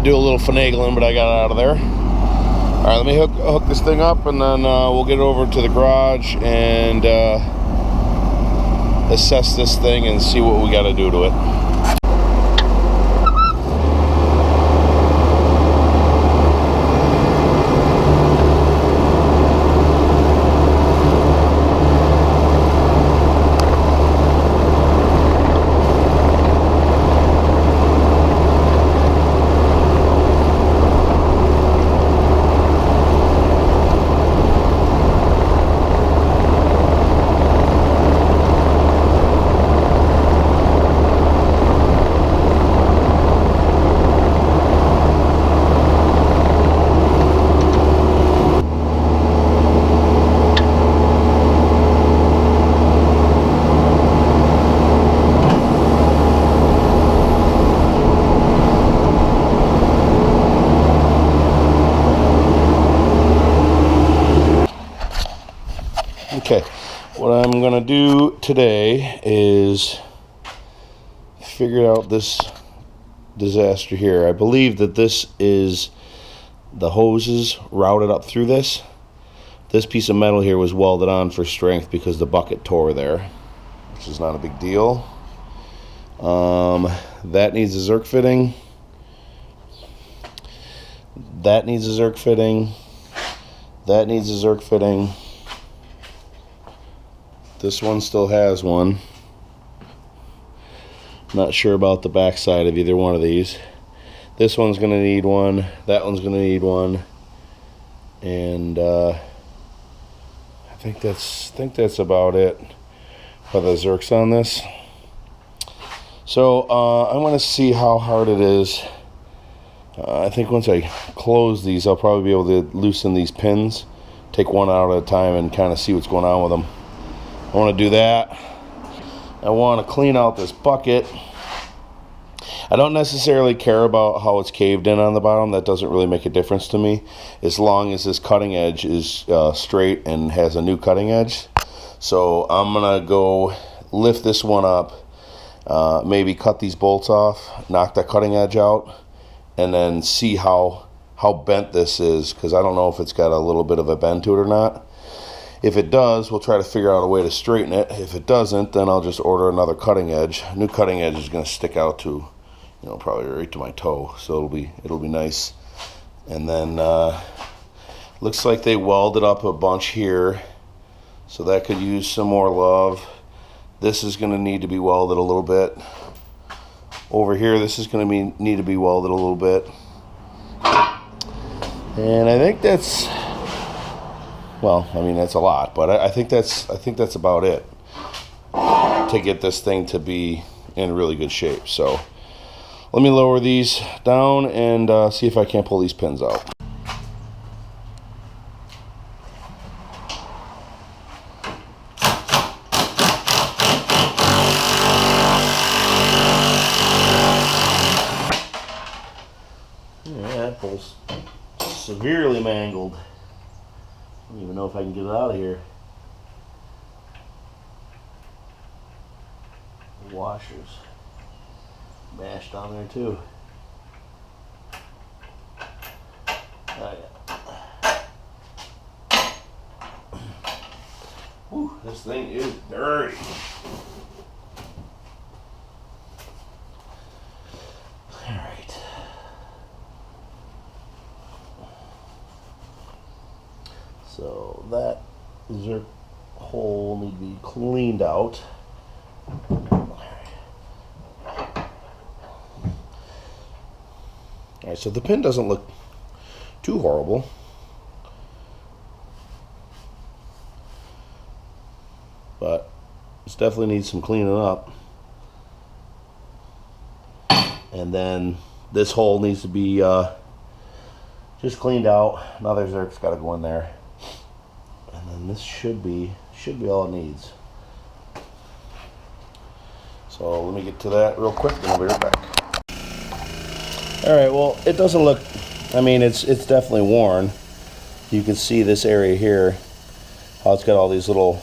do a little finagling, but I got it out of there. All right, let me hook this thing up, and then we'll get it over to the garage and assess this thing and see what we got to do to it. Okay, what I'm going to do today is figure out this disaster here. I believe that this is the hoses routed up through this. This piece of metal here was welded on for strength because the bucket tore there, which is not a big deal. That needs a Zerk fitting. That needs a Zerk fitting. That needs a Zerk fitting. This one still has one. Not sure about the back side of either one of these. This one's going to need one. That one's going to need one. And I think that's about it for the Zerks on this. So I want to see how hard it is. I think once I close these, I'll probably be able to loosen these pins, take one out at a time, and kind of see what's going on with them. I want to do that. I want to clean out this bucket. I don't necessarily care about how it's caved in on the bottom. That doesn't really make a difference to me, as long as this cutting edge is straight and has a new cutting edge. So I'm gonna go lift this one up, maybe cut these bolts off, knock that cutting edge out, and then see how bent this is, because I don't know if it's got a little bit of a bend to it or not. If it does, we'll try to figure out a way to straighten it. If it doesn't, then I'll just order another cutting edge. A new cutting edge is going to stick out to, probably right to my toe, so it'll be nice. And then looks like they welded up a bunch here, so that could use some more love. This is going to need to be welded a little bit. Over here, this is going to need to be welded a little bit. And I think that's, well, I mean, that's a lot, but I think that's about it to get this thing to be in really good shape. So let me lower these down and see if I can't pull these pins out. Yeah, that pulls severely mangled. I don't even know if I can get it out of here. The washers mashed on there too. Oh yeah. Whew, this thing is dirty. All right. So that Zerk hole need to be cleaned out. Alright, so the pin doesn't look too horrible. But this definitely needs some cleaning up. And then this hole needs to be just cleaned out. Another Zerk's got to go in there. And then this should be all it needs. So let me get to that real quick, and I'll be right back. All right, well, it doesn't look, I mean, it's definitely worn. You can see this area here, how it's got all these little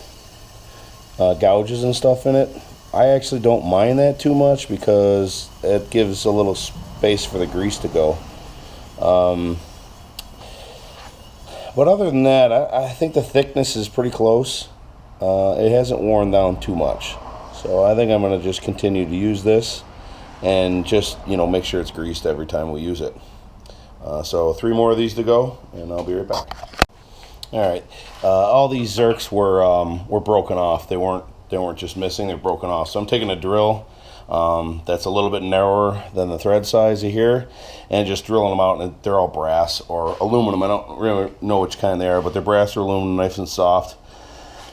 gouges and stuff in it. I actually don't mind that too much because it gives a little space for the grease to go. But other than that, I think the thickness is pretty close. It hasn't worn down too much. So I think I'm going to just continue to use this and just, make sure it's greased every time we use it. So 3 more of these to go, and I'll be right back. All right, all these Zerks were broken off. They weren't just missing; they're broken off. So I'm taking a drill that's a little bit narrower than the thread size of here, and just drilling them out. And they're all brass or aluminum. I don't really know which kind they are, but they're brass or aluminum, nice and soft.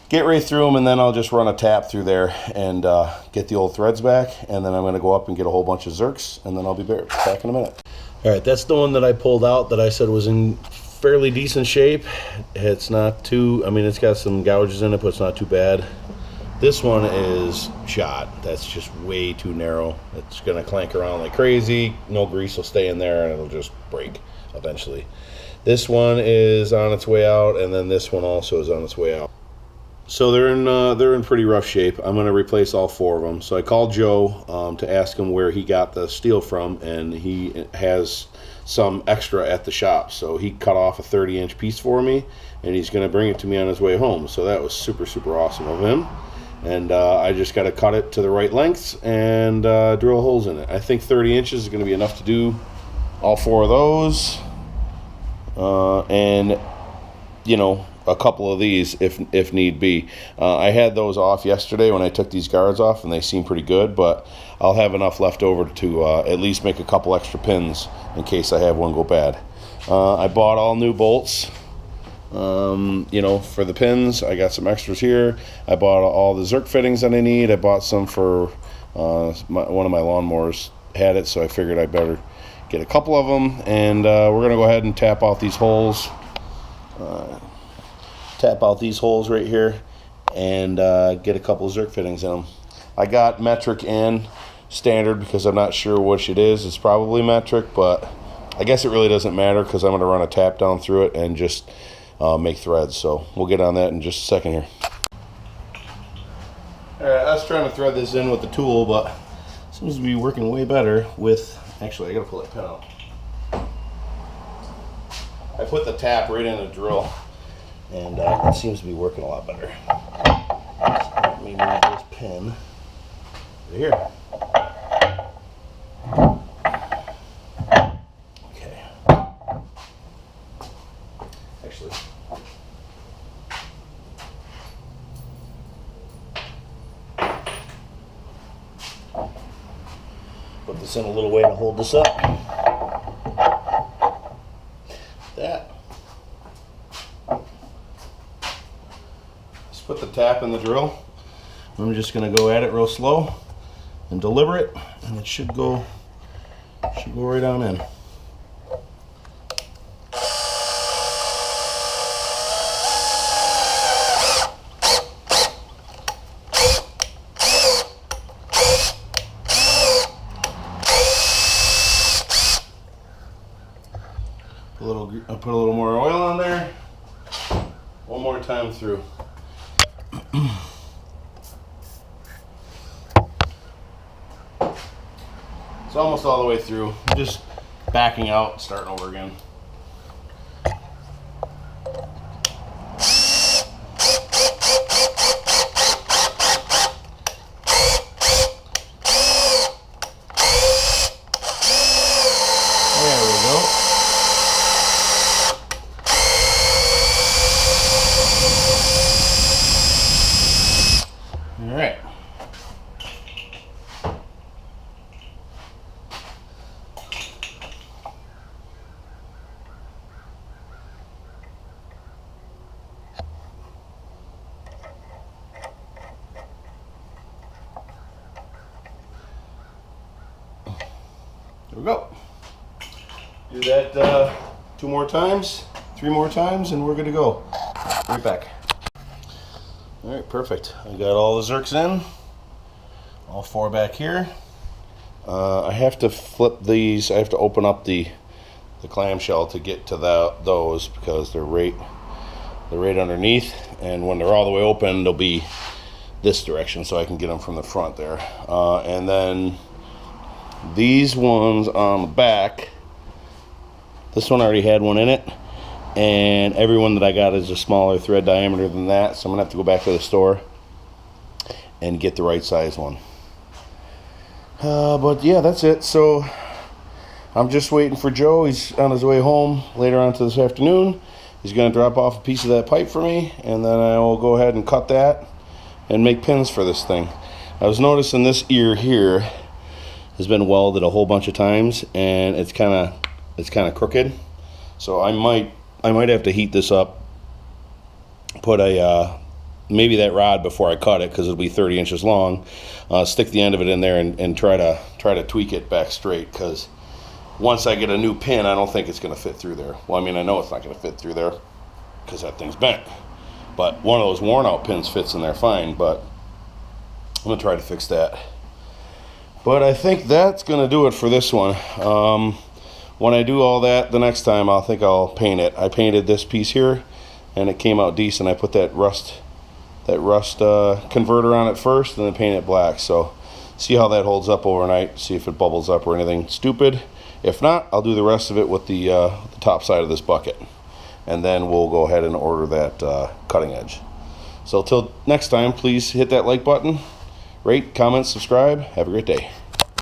Get right through them, and then I'll just run a tap through there and get the old threads back. And then I'm going to go up and get a whole bunch of Zerks, and then I'll be back in a minute. All right, that's the one that I pulled out that I said was in fairly decent shape. It's not too, it's got some gouges in it, but it's not too bad. This one is shot. That's just way too narrow. It's gonna clank around like crazy. No grease will stay in there, and it'll just break eventually. This one is on its way out, and then this one also is on its way out. So they're in pretty rough shape. I'm gonna replace all 4 of them. So I called Joe to ask him where he got the steel from, and he has some extra at the shop. So he cut off a 30-inch piece for me, and he's gonna bring it to me on his way home. So that was super, super awesome of him. And I just got to cut it to the right lengths and drill holes in it. I think 30 inches is going to be enough to do all 4 of those. And, a couple of these if need be. I had those off yesterday when I took these guards off, and they seem pretty good. But I'll have enough left over to at least make a couple extra pins in case I have one go bad. I bought all new bolts. For the pins. I got some extras here. I bought all the Zerk fittings that I need. I bought some for one of my lawnmowers had it, so I figured I better get a couple of them. And we're gonna go ahead and tap out these holes. Tap out these holes right here, and get a couple of Zerk fittings in them. I got metric and standard because I'm not sure which it is. It's probably metric, but I guess it really doesn't matter because I'm gonna run a tap down through it and just make threads. So we'll get on that in just a second here. Alright, I was trying to thread this in with the tool, but it seems to be working way better with, actually I gotta pull that pin out. I put the tap right in the drill, and it seems to be working a lot better. So let me move this pin right here. Put this in a little way to hold this up. That. Just put the tap in the drill. I'm just going to go at it real slow and deliberate, and it should go right on in. I'll put a little more oil on there. One more time through. It's almost all the way through. I'm just backing out, starting over again. Alright. There we go. Do that 2 more times, 3 more times, and we're good to go. Right back. Alright, perfect. I got all the Zerks in. All 4 back here. I have to flip these. I have to open up the clamshell to get to those because they're right underneath. And when they're all the way open, they'll be this direction so I can get them from the front there. And then these ones on the back, This one already had one in it, and every one that I got is a smaller thread diameter than that, so I'm gonna have to go back to the store and get the right size one. But yeah, that's it. So I'm just waiting for Joe. He's on his way home later on this afternoon. He's going to drop off a piece of that pipe for me, and then I will go ahead and cut that and make pins for this thing. I was noticing this ear here has been welded a whole bunch of times, and it's kind of crooked. So I might have to heat this up, put a maybe that rod before I cut it, because it'll be 30 inches long. Stick the end of it in there and try to tweak it back straight, because once I get a new pin, I don't think it's going to fit through there. Well, I mean, I know it's not going to fit through there because that thing's bent. But one of those worn out pins fits in there fine, but I'm going to try to fix that. But I think that's going to do it for this one. When I do all that the next time, I think I'll paint it. I painted this piece here, and it came out decent. I put that rust converter on it first, and then paint it black. So see how that holds up overnight, see if it bubbles up or anything stupid. If not, I'll do the rest of it with the top side of this bucket, and then we'll go ahead and order that cutting edge. So till next time, please hit that like button, rate, comment, subscribe. Have a great day.